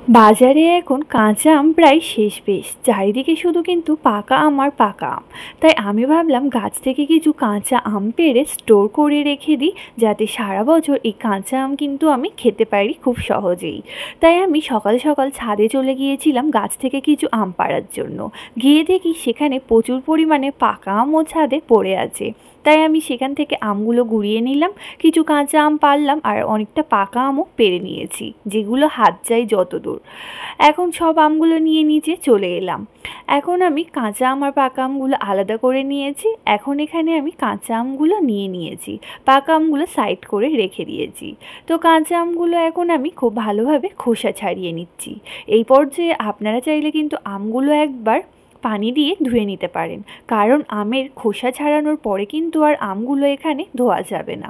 বাজারে এখন কাঁচা আম প্রায় শেষ পেশ, চারিদিকে শুধু কিন্তু পাকা আম আর পাকা আম। তাই আমি ভাবলাম গাছ থেকে কিছু কাঁচা আম পেড়ে স্টোর করে রেখে দিই, যাতে সারা বছর এই কাঁচা আম কিন্তু আমি খেতে পারি খুব সহজেই। তাই আমি সকাল সকাল ছাদে চলে গিয়েছিলাম গাছ থেকে কিছু আম পাড়ার জন্য। গিয়ে দেখি সেখানে প্রচুর পরিমাণে পাকা আমও ছাদে পড়ে আছে। তাই আমি সেখান থেকে আমগুলো গুঁড়িয়ে নিলাম, কিছু কাঁচা আম পারলাম আর অনেকটা পাকা আমও পেড়ে নিয়েছি, যেগুলো হাত যায় যতদূর। এখন সব আমগুলো নিয়ে নিচে চলে এলাম। এখন আমি কাঁচা আম আর পাকা আমগুলো আলাদা করে নিয়েছি। এখন এখানে আমি কাঁচা আমগুলো নিয়ে নিয়েছি, পাকা আমগুলো সাইড করে রেখে দিয়েছি। তো কাঁচা আমগুলো এখন আমি খুব ভালোভাবে খোসা ছাড়িয়ে নিচ্ছি। এই পর্যায়ে আপনারা চাইলে কিন্তু আমগুলো একবার পানি দিয়ে ধুয়ে নিতে পারেন, কারণ আমের খোসা ছাড়ানোর পরে কিন্তু আর আমগুলো এখানে ধোয়া যাবে না।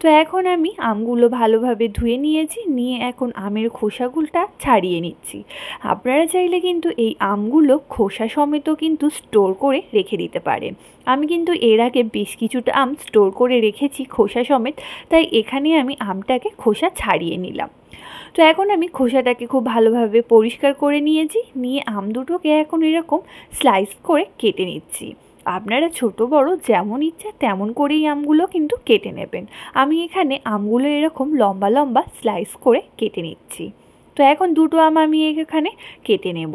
তো এখন আমি আমগুলো ভালোভাবে ধুয়ে নিয়েছি, নিয়ে এখন আমের খোসাগুলোটা ছাড়িয়ে নিচ্ছি। আপনারা চাইলে কিন্তু এই আমগুলো খোসা সমেত কিন্তু স্টোর করে রেখে দিতে পারেন। আমি কিন্তু এর আগে বেশ কিছুটা আম স্টোর করে রেখেছি খোসা সমেত, তাই এখানে আমি আমটাকে খোসা ছাড়িয়ে নিলাম। তো এখন আমি খোসাটাকে খুব ভালোভাবে পরিষ্কার করে নিয়েছি, নিয়ে আম দুটোকে এখন এরকম স্লাইস করে কেটে নিচ্ছি। আপনারা ছোট বড় যেমন ইচ্ছা তেমন করেই আমগুলো কিন্তু কেটে নেবেন। আমি এখানে আমগুলো এরকম লম্বা লম্বা স্লাইস করে কেটে নিচ্ছি। তো এখন দুটো আম আমি এখানে কেটে নেব।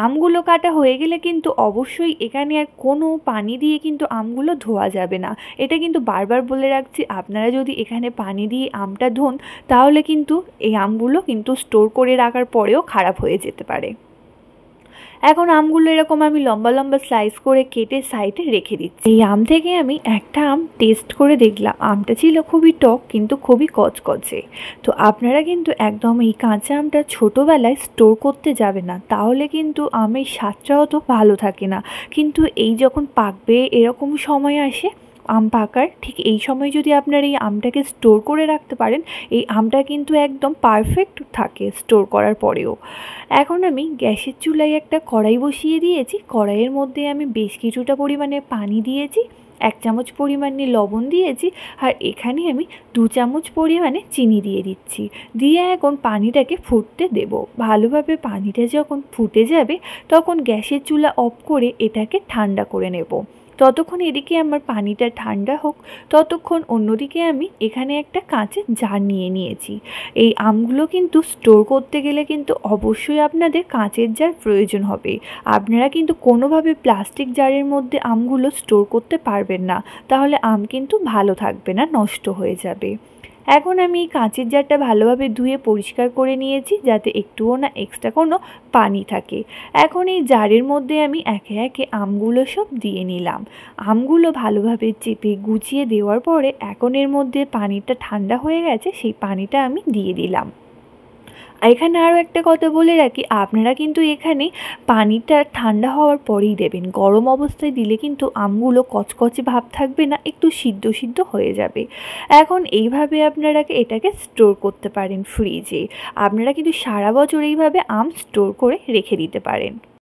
আমগুলো কাটা হয়ে গেলে কিন্তু অবশ্যই এখানে আর কোনো পানি দিয়ে কিন্তু আমগুলো ধোয়া যাবে না। এটা কিন্তু বারবার বলে রাখছি, আপনারা যদি এখানে পানি দিয়ে আমটা ধোন তাহলে কিন্তু এই আমগুলো কিন্তু স্টোর করে রাখার পরেও খারাপ হয়ে যেতে পারে। এখন আমগুলো এরকম আমি লম্বা লম্বা স্লাইস করে কেটে সাইডে রেখে দিচ্ছি। এই আম থেকে আমি একটা আম টেস্ট করে দেখলাম, আমটা ছিল খুবই টক কিন্তু খুবই কচকচে। তো আপনারা কিন্তু একদম এই কাঁচা আমটা ছোটোবেলায় স্টোর করতে যাবে না, তাহলে কিন্তু আমের স্বাদটা অত ভালো থাকে না। কিন্তু এই যখন পাকবে এরকম সময় আসে আম পাকার, ঠিক এই সময় যদি আপনারা এই আমটাকে স্টোর করে রাখতে পারেন, এই আমটা কিন্তু একদম পারফেক্ট থাকে স্টোর করার পরেও। এখন আমি গ্যাসের চুলায় একটা কড়াই বসিয়ে দিয়েছি। কড়াইয়ের মধ্যে আমি বেশ কিছুটা পরিমাণে পানি দিয়েছি, 1 চামচ পরিমাণে লবণ দিয়েছি, আর এখানে আমি 2 চামচ পরিমাণে চিনি দিয়ে দিচ্ছি। দিয়ে এখন পানিটাকে ফুটতে দেব। ভালোভাবে পানিটা যখন ফুটে যাবে তখন গ্যাসের চুলা অফ করে এটাকে ঠান্ডা করে নেব। ততক্ষণ এদিকে আমার পানিটা ঠান্ডা হোক, ততক্ষণ অন্যদিকে আমি এখানে একটা কাঁচের জার নিয়ে নিয়েছি। এই আমগুলো কিন্তু স্টোর করতে গেলে কিন্তু অবশ্যই আপনাদের কাঁচের জার প্রয়োজন হবে। আপনারা কিন্তু কোনোভাবে প্লাস্টিক জারের মধ্যে আমগুলো স্টোর করতে পারবেন না, তাহলে আম কিন্তু ভালো থাকবে না, নষ্ট হয়ে যাবে। এখন আমি এই কাঁচের জারটা ভালোভাবে ধুয়ে পরিষ্কার করে নিয়েছি, যাতে একটুও না এক্সট্রা কোনো পানি থাকে। এখন এই জারের মধ্যে আমি একে একে আমগুলো সব দিয়ে নিলাম। আমগুলো ভালোভাবে চেপে গুছিয়ে দেওয়ার পরে এখন এর মধ্যে পানিটা ঠান্ডা হয়ে গেছে, সেই পানিটা আমি দিয়ে দিলাম। এখানে আরও একটা কথা বলে রাখি, আপনারা কিন্তু এখানে পানিটা ঠান্ডা হওয়ার পরেই দেবেন। গরম অবস্থায় দিলে কিন্তু আমগুলো কচকচে ভাব থাকবে না, একটু সিদ্ধ সিদ্ধ হয়ে যাবে। এখন এইভাবে আপনারা এটাকে স্টোর করতে পারেন ফ্রিজে। আপনারা কিন্তু সারা বছর এইভাবে আম স্টোর করে রেখে দিতে পারেন।